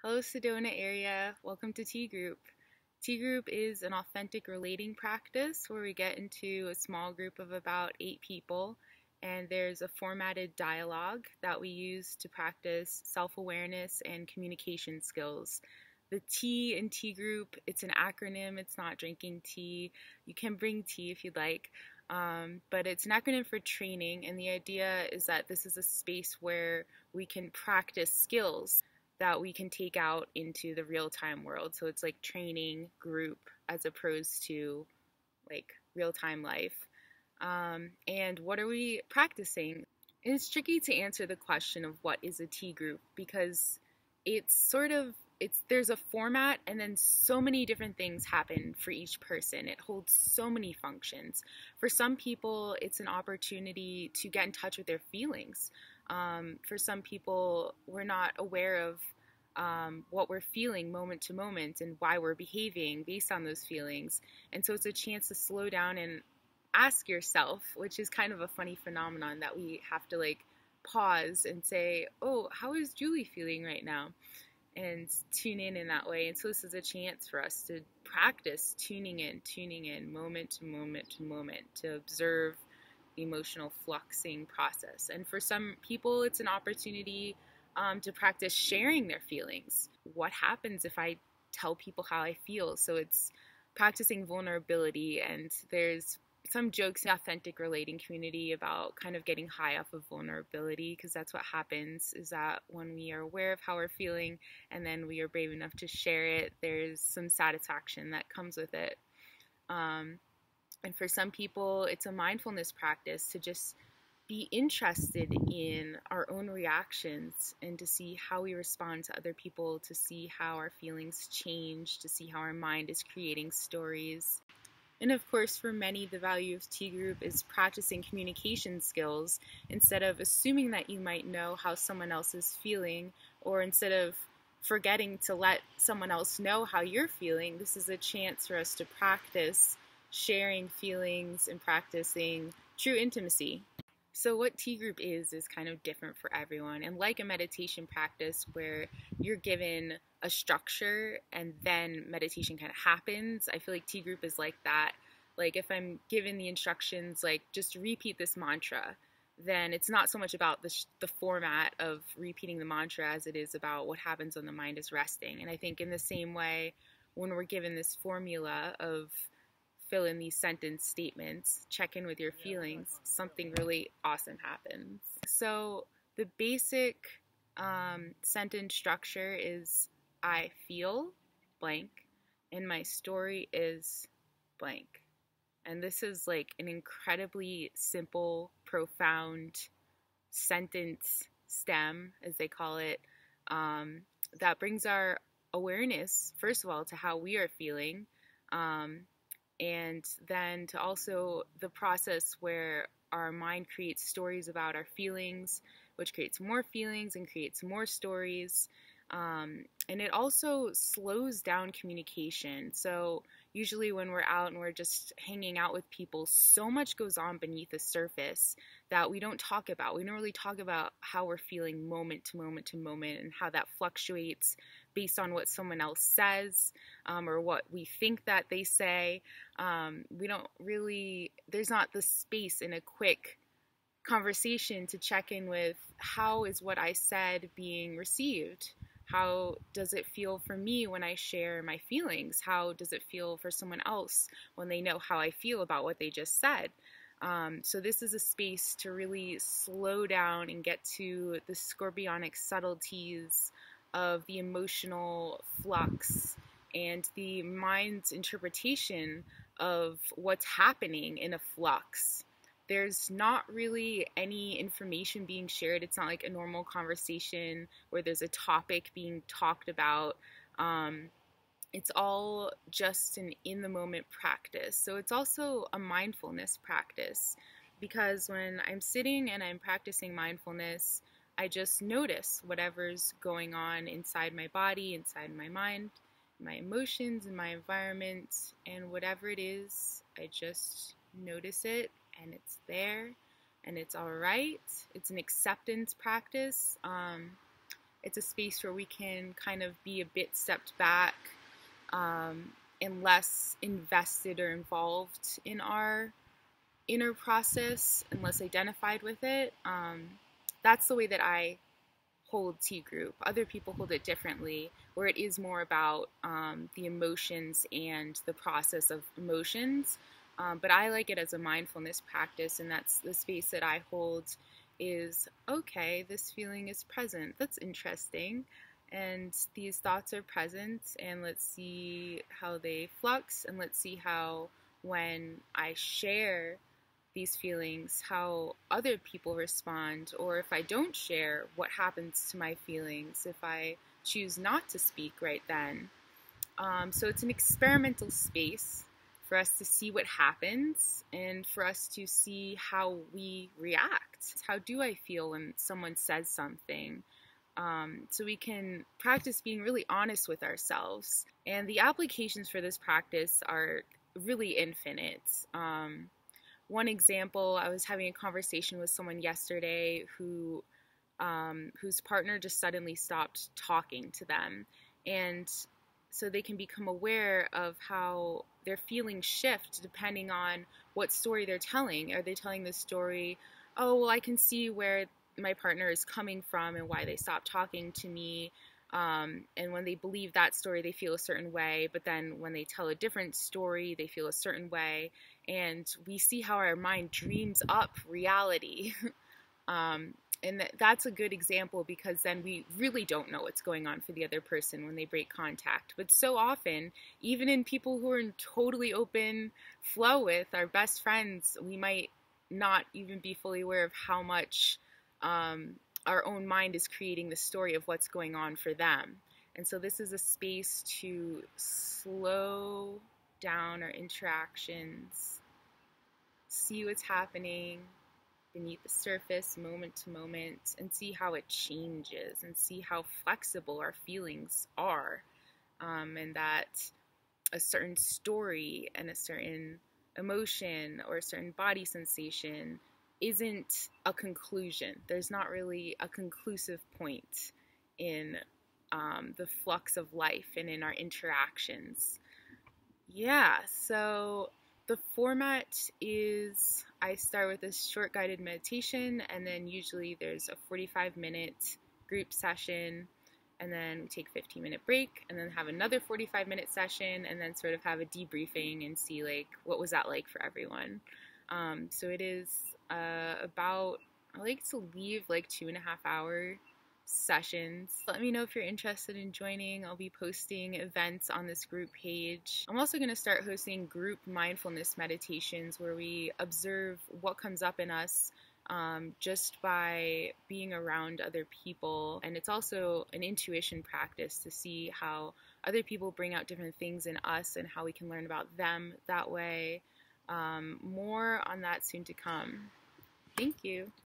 Hello, Sedona area. Welcome to Tea Group. Tea Group is an authentic relating practice where we get into a small group of about 8 people, and there's a formatted dialogue that we use to practice self-awareness and communication skills. The T in Tea Group, it's an acronym. It's not drinking tea. You can bring tea if you'd like, but it's an acronym for training, and the idea is that this is a space where we can practice skills that we can take out into the real-time world. So it's like training group as opposed to like real-time life. And what are we practicing? And it's tricky to answer the question of what is a T group because there's a format and then so many different things happen for each person. It holds so many functions. For some people, it's an opportunity to get in touch with their feelings. For some people, we're not aware of what we're feeling moment to moment and why we're behaving based on those feelings. And so it's a chance to slow down and ask yourself, which is kind of a funny phenomenon that we have to like pause and say, oh, how is Julie feeling right now? And tune in that way. And so this is a chance for us to practice tuning in moment to moment to moment to observe the emotional fluxing process. And for some people, it's an opportunity to practice sharing their feelings. What happens if I tell people how I feel? So it's practicing vulnerability, and there's some jokes in the authentic relating community about kind of getting high off of vulnerability, because that's what happens is that when we are aware of how we're feeling and then we are brave enough to share it, there's some satisfaction that comes with it. And for some people, it's a mindfulness practice to just be interested in our own reactions and to see how we respond to other people, to see how our feelings change, to see how our mind is creating stories. And of course, for many, the value of Tea Group is practicing communication skills instead of assuming that you might know how someone else is feeling, or instead of forgetting to let someone else know how you're feeling. This is a chance for us to practice sharing feelings and practicing true intimacy. So what Tea Group is kind of different for everyone. And like a meditation practice where you're given a structure and then meditation kind of happens, I feel like Tea Group is like that. Like if I'm given the instructions, like just repeat this mantra, then it's not so much about the format of repeating the mantra as it is about what happens when the mind is resting. And I think in the same way, when we're given this formula of fill in these sentence statements, check in with your feelings, something really awesome happens. So the basic sentence structure is I feel blank and my story is blank. And this is like an incredibly simple, profound sentence stem, as they call it, that brings our awareness, first of all, to how we are feeling, and then to also the process where our mind creates stories about our feelings, which creates more feelings and creates more stories. And it also slows down communication. So usually when we're out and we're just hanging out with people, so much goes on beneath the surface that we don't talk about. We don't really talk about how we're feeling moment to moment to moment and how that fluctuates based on what someone else says, or what we think that they say. We don't really, there's not the space in a quick conversation to check in with how is what I said being received? How does it feel for me when I share my feelings? How does it feel for someone else when they know how I feel about what they just said? So this is a space to really slow down and get to the scorpionic subtleties of the emotional flux and the mind's interpretation of what's happening in a flux. There's not really any information being shared. It's not like a normal conversation where there's a topic being talked about. It's all just an in-the-moment practice. So it's also a mindfulness practice, because when I'm sitting and I'm practicing mindfulness, I just notice whatever's going on inside my body, inside my mind, my emotions, and my environment, and whatever it is, I just notice it. And it's there, and it's all right. It's an acceptance practice. It's a space where we can kind of be a bit stepped back, and less invested or involved in our inner process and less identified with it. That's the way that I hold tea group. Other people hold it differently, where it is more about the emotions and the process of emotions. But I like it as a mindfulness practice, and that's the space that I hold is, okay, this feeling is present. That's interesting. And these thoughts are present, and let's see how they flux, and let's see how, when I share these feelings, how other people respond, or if I don't share, what happens to my feelings if I choose not to speak right then. So it's an experimental space for us to see what happens and for us to see how we react. How do I feel when someone says something? So we can practice being really honest with ourselves. And the applications for this practice are really infinite. One example, I was having a conversation with someone yesterday whose partner just suddenly stopped talking to them. And so they can become aware of how their feelings shift depending on what story they're telling. Are they telling the story, oh, well, I can see where my partner is coming from and why they stopped talking to me. And when they believe that story, they feel a certain way. But then when they tell a different story, they feel a certain way. And we see how our mind dreams up reality. And that's a good example, because then we really don't know what's going on for the other person when they break contact. But so often, even in people who are in totally open flow with our best friends, we might not even be fully aware of how much our own mind is creating the story of what's going on for them. And so this is a space to slow down our interactions, see what's happening beneath the surface, moment to moment, and see how it changes, and see how flexible our feelings are, and that a certain story and a certain emotion or a certain body sensation isn't a conclusion. There's not really a conclusive point in the flux of life and in our interactions. Yeah, so the format is, I start with a short guided meditation, and then usually there's a 45-minute group session, and then we take a 15-minute break, and then have another 45-minute session, and then sort of have a debriefing and see, like, what was that like for everyone. So it is about, I like to leave like 2.5-hour sessions. Let me know if you're interested in joining. I'll be posting events on this group page. I'm also going to start hosting group mindfulness meditations where we observe what comes up in us just by being around other people. And it's also an intuition practice to see how other people bring out different things in us and how we can learn about them that way. More on that soon to come. Thank you.